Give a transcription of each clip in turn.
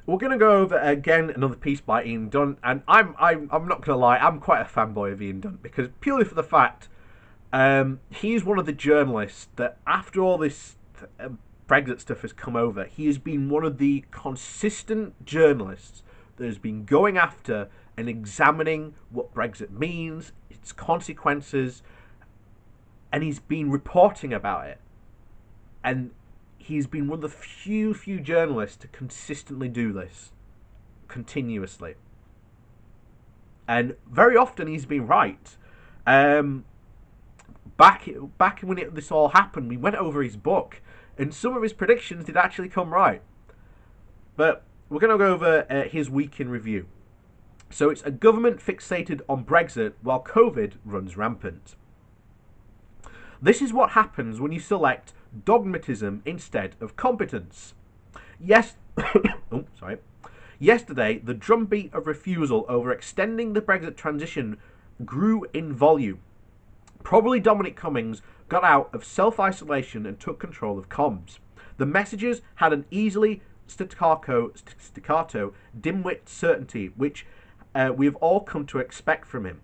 we're going to go over again another piece by Ian Dunn, and I'm not going to lie, I'm quite a fanboy of Ian Dunn because purely for the fact he's one of the journalists that after all this Brexit stuff has come over, he has been one of the consistent journalists that has been going after and examining what Brexit means, its consequences, and he's been reporting about it. And he's been one of the few journalists to consistently do this continuously, and very often he's been right. Um, back when this all happened, we went over his book, and some of his predictions did actually come right. But we're going to go over his week in review. So it's a government fixated on Brexit while COVID runs rampant. This is what happens when you select dogmatism instead of competence. Yes, oh, sorry. Yesterday, the drumbeat of refusal over extending the Brexit transition grew in volume. Probably Dominic Cummings got out of self-isolation and took control of comms. The messages had an easily staccato dimwit certainty, which we have all come to expect from him.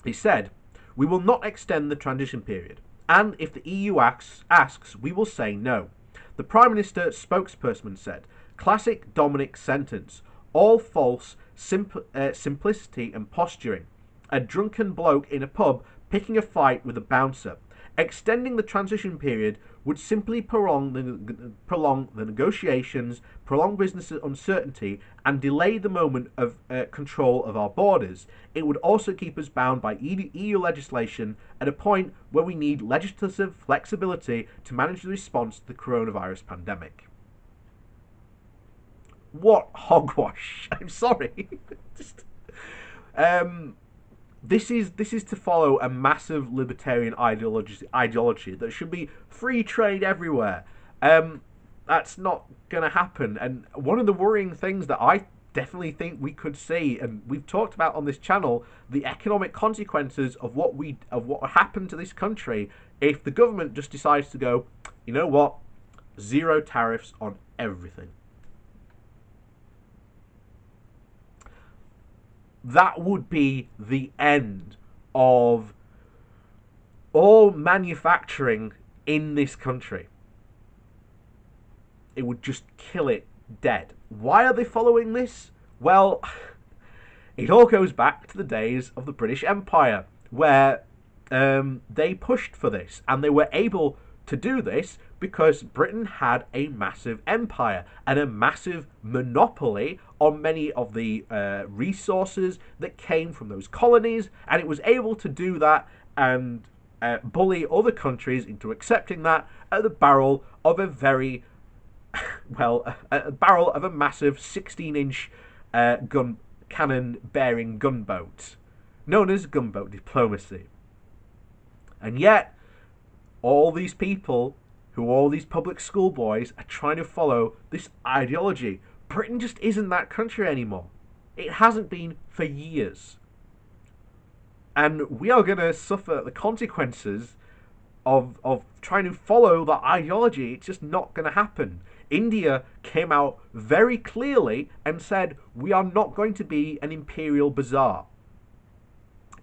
He said, "We will not extend the transition period, and if the EU asks, we will say no." The Prime Minister spokesperson said, "Classic Dominic sentence, all false simplicity and posturing. A drunken bloke in a pub picking a fight with a bouncer. Extending the transition period would simply prolong the negotiations, prolong business uncertainty, and delay the moment of control of our borders. It would also keep us bound by EU legislation at a point where we need legislative flexibility to manage the response to the coronavirus pandemic." What hogwash! I'm sorry. Just, this is to follow a massive libertarian ideology that should be free trade everywhere. That's not going to happen. And one of the worrying things that I definitely think we could see, and we've talked about on this channel, the economic consequences of what happened to this country if the government just decides to go, you know what, zero tariffs on everything. That would be the end of all manufacturing in this country. It would just kill it dead. Why are they following this? Well, it all goes back to the days of the British Empire, where they pushed for this, and they were able to do this because Britain had a massive empire and a massive monopoly on many of the resources that came from those colonies, and it was able to do that and bully other countries into accepting that at the barrel of a very a barrel of a massive 16-inch gun cannon bearing gunboat known as gunboat diplomacy. And yet all these people, all these public school boys, are trying to follow this ideology. Britain just isn't that country anymore. It hasn't been for years. And we are going to suffer the consequences of trying to follow that ideology. It's just not going to happen. India came out very clearly and said, we are not going to be an imperial bazaar.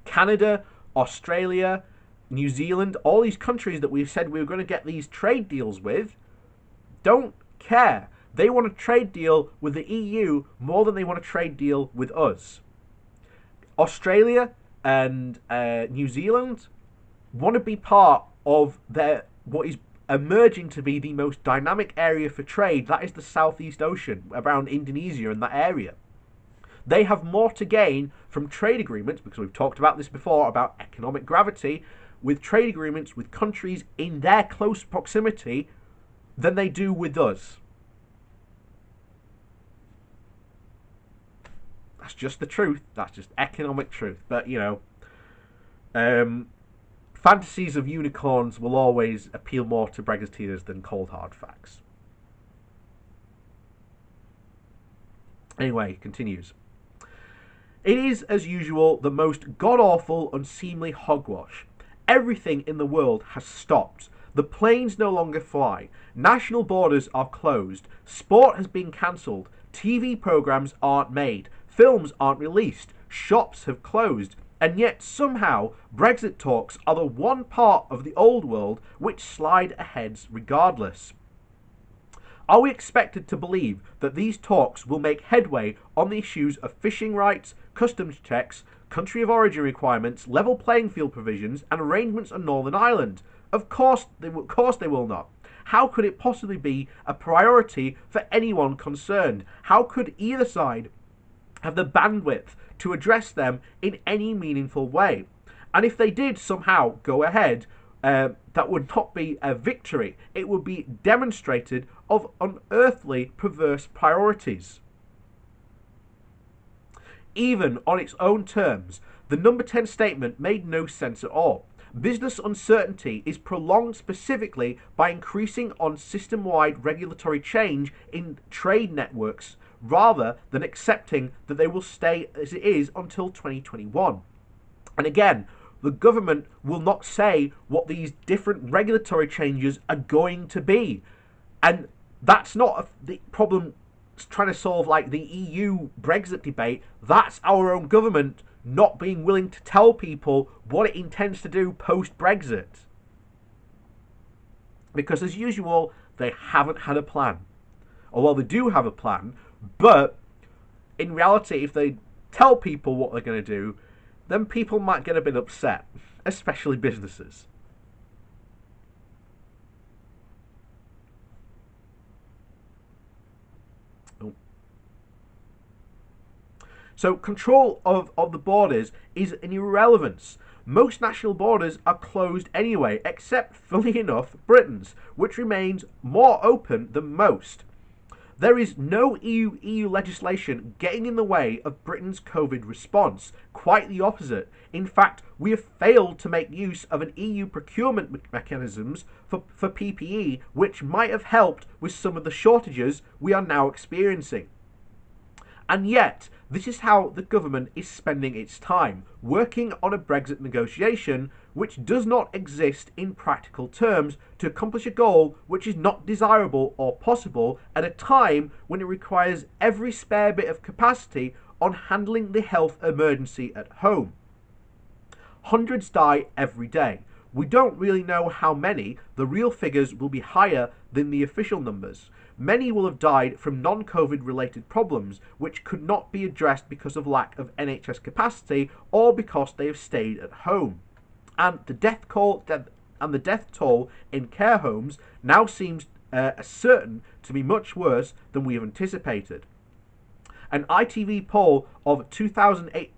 Canada, Australia, New Zealand, all these countries that we've said we were going to get these trade deals with, don't care. They want a trade deal with the EU more than they want a trade deal with us. Australia and New Zealand want to be part of what is emerging to be the most dynamic area for trade. That is the Southeast Ocean, around Indonesia and that area. They have more to gain from trade agreements, because we've talked about this before, about economic gravity, with trade agreements with countries in their close proximity than they do with us. That's just the truth. That's just economic truth. But, fantasies of unicorns will always appeal more to Brexiteers than cold hard facts. Anyway, continues. It is, as usual, the most god-awful, unseemly hogwash. Everything in the world has stopped. The planes no longer fly. National borders are closed. Sport has been cancelled. TV programmes aren't made. Films aren't released. Shops have closed. And yet somehow Brexit talks are the one part of the old world which slide ahead regardless. Are we expected to believe that these talks will make headway on the issues of fishing rights, customs checks, country of origin requirements, level playing field provisions, and arrangements on Northern Ireland? Of course they will not. How could it possibly be a priority for anyone concerned? How could either side have the bandwidth to address them in any meaningful way? And if they did somehow go ahead, that would not be a victory. It would be demonstrated of unearthly perverse priorities. Even on its own terms, the number 10 statement made no sense at all. Business uncertainty is prolonged specifically by increasing on system-wide regulatory change in trade networks, rather than accepting that they will stay as it is until 2021. And again, the government will not say what these different regulatory changes are going to be. And that's not the problem trying to solve like the EU Brexit debate. That's our own government not being willing to tell people what it intends to do post-Brexit. Because as usual, they haven't had a plan. Or well, they do have a plan, but in reality, if they tell people what they're going to do, then people might get a bit upset, especially businesses. So control of the borders is an irrelevance. Most national borders are closed anyway, except, funnily enough, Britain's, which remains more open than most. There is no EU legislation getting in the way of Britain's COVID response. Quite the opposite. In fact, we have failed to make use of an EU procurement mechanisms for PPE, which might have helped with some of the shortages we are now experiencing. And yet, this is how the government is spending its time, working on a Brexit negotiation which does not exist in practical terms to accomplish a goal which is not desirable or possible at a time when it requires every spare bit of capacity on handling the health emergency at home. Hundreds die every day. We don't really know how many. The real figures will be higher than the official numbers. Many will have died from non-COVID related problems which could not be addressed because of lack of NHS capacity or because they have stayed at home. And the death toll in care homes now seems certain to be much worse than we have anticipated. An ITV poll of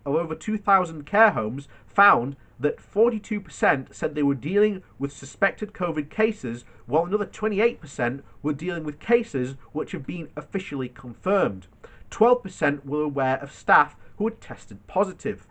over 2,000 care homes found that 42% said they were dealing with suspected COVID cases, while another 28% were dealing with cases which have been officially confirmed. 12% were aware of staff who had tested positive.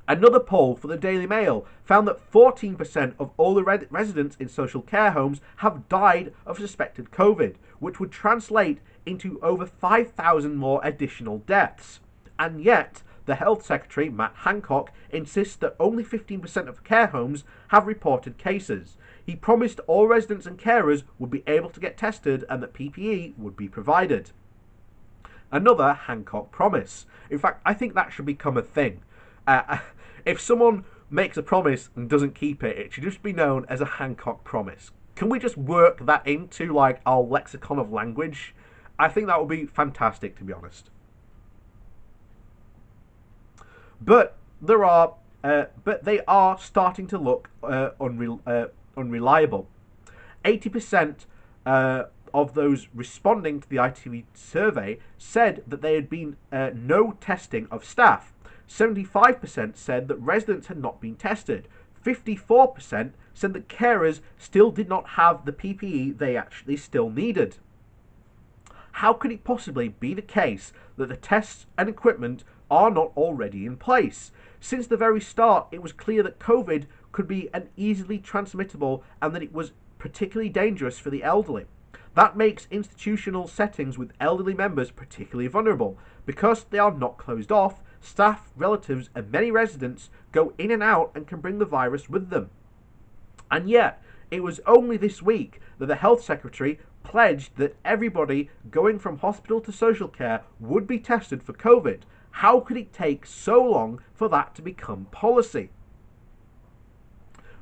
Another poll for the Daily Mail found that 14% of all the residents in social care homes have died of suspected COVID, which would translate into over 5,000 more additional deaths. And yet, the Health Secretary, Matt Hancock, insists that only 15% of care homes have reported cases. He promised all residents and carers would be able to get tested and that PPE would be provided. Another Hancock promise. In fact, I think that should become a thing. If someone makes a promise and doesn't keep it, it should just be known as a Hancock promise. Can we just work that into like our lexicon of language? I think that would be fantastic, to be honest. But they are starting to look unreliable. 80% of those responding to the ITV survey said that there had been no testing of staff. 75% said that residents had not been tested. 54% said that carers still did not have the PPE they actually still needed. How could it possibly be the case that the tests and equipment are not already in place? Since the very start, it was clear that COVID could be an easily transmittable and that it was particularly dangerous for the elderly. That makes institutional settings with elderly members particularly vulnerable. Because they are not closed off, staff, relatives, and many residents go in and out and can bring the virus with them. And yet, It was only this week that the Health Secretary pledged that everybody going from hospital to social care would be tested for COVID. How could it take so long for that to become policy?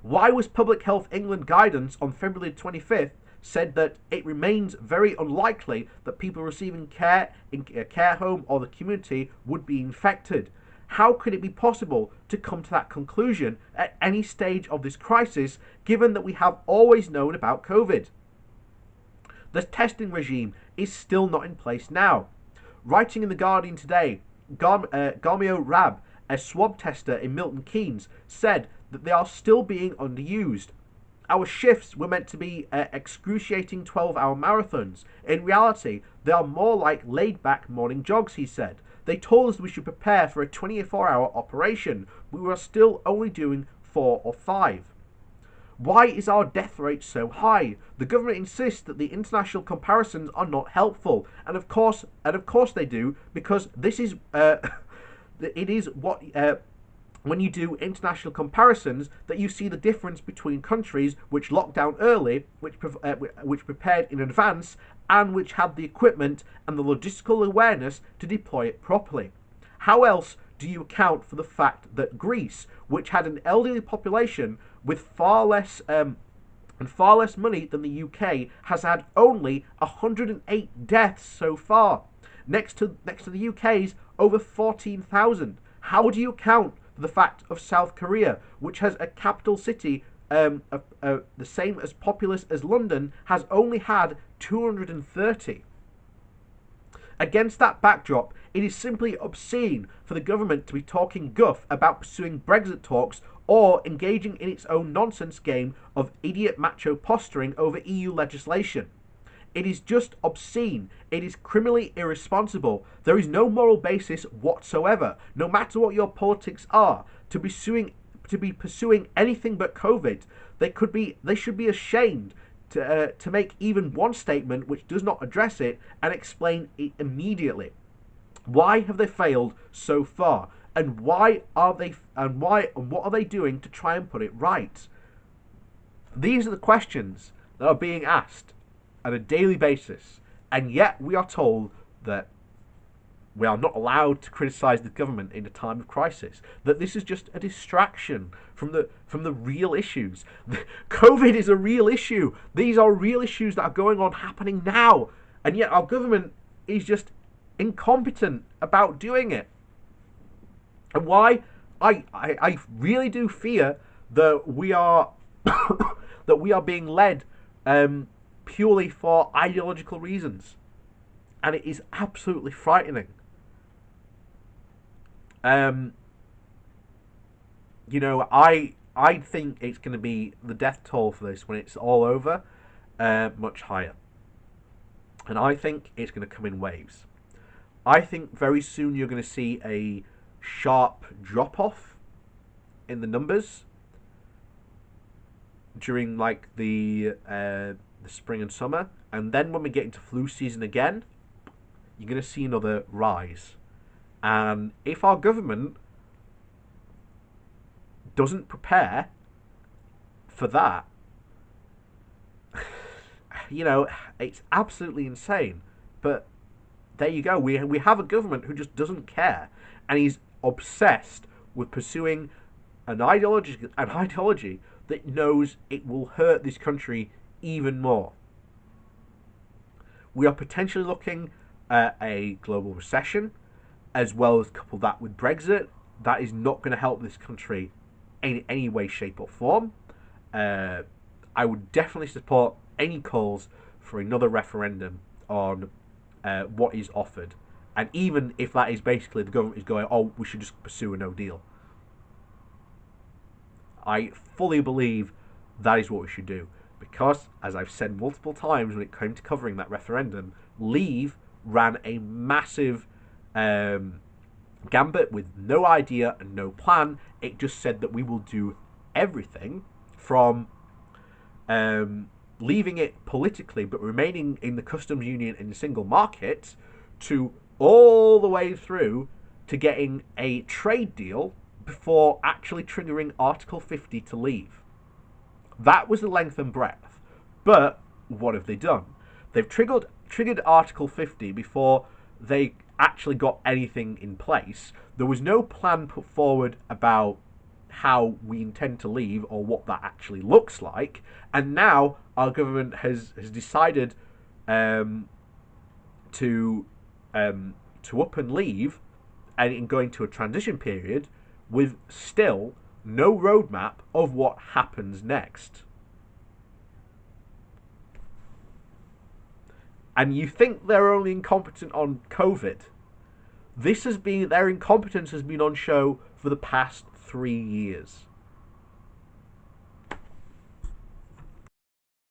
Why was Public Health England guidance on February 25th said that it remains very unlikely that people receiving care in a care home or the community would be infected? How could it be possible to come to that conclusion at any stage of this crisis, given that we have always known about COVID? The testing regime is still not in place now. Writing in The Guardian today, Garmio Rab, a swab tester in Milton Keynes, said that they are still being underused. Our shifts were meant to be excruciating 12-hour marathons. In reality, they are more like laid-back morning jogs, he said. They told us we should prepare for a 24-hour operation. We were still only doing 4 or 5. Why is our death rate so high? The government insists that the international comparisons are not helpful, and of course they do, because this is it is what when you do international comparisons that you see the difference between countries which locked down early, which prepared in advance, and which had the equipment and the logistical awareness to deploy it properly. How else do you account for the fact that Greece, which had an elderly population with far less money than the UK, has had only 108 deaths so far, next to the UK's over 14,000? How do you account for the fact of South Korea, which has a capital city the same as populous as London, has only had 230? Against that backdrop, it is simply obscene for the government to be talking guff about pursuing Brexit talks or engaging in its own nonsense game of idiot macho posturing over EU legislation. It is just obscene. It is criminally irresponsible. There is no moral basis whatsoever, no matter what your politics are, to be pursuing anything but COVID. They should be ashamed to make even one statement which does not address it and explain it immediately. Why have they failed so far? And what are they doing to try and put it right? These are the questions that are being asked on a daily basis, and yet we are told that we are not allowed to criticise the government in a time of crisis, that this is just a distraction from the real issues. COVID is a real issue. These are real issues that are going on, happening now, and yet our government is just incompetent about doing it. And why? I really do fear that we are that we are being led purely for ideological reasons, and it is absolutely frightening. I think it's going to be the death toll for this when it's all over, much higher, and I think it's going to come in waves. I think very soon you're going to see a sharp drop off in the numbers during like the spring and summer, and then when we get into flu season again, you're going to see another rise. And if our government doesn't prepare for that, it's absolutely insane. But there you go. We have a government who just doesn't care, and he's obsessed with pursuing an ideology that knows it will hurt this country even more. We are potentially looking at a global recession, as well as couple that with Brexit. That is not going to help this country in any way, shape or form. I would definitely support any calls for another referendum on what is offered. And even if that is basically the government is going, oh, we should just pursue a no deal. I fully believe that is what we should do. Because, as I've said multiple times when it came to covering that referendum, Leave ran a massive gambit with no idea and no plan. It just said that we will do everything from leaving it politically but remaining in the customs union and the single market, to all the way through to getting a trade deal before actually triggering Article 50 to leave. That was the length and breadth. But what have they done? They've triggered Article 50 before they actually got anything in place. There was no plan put forward about how we intend to leave or what that actually looks like. And now our government has decided to up and leave and go into a transition period with still no roadmap of what happens next. And you think they're only incompetent on COVID? Their incompetence has been on show for the past 3 years.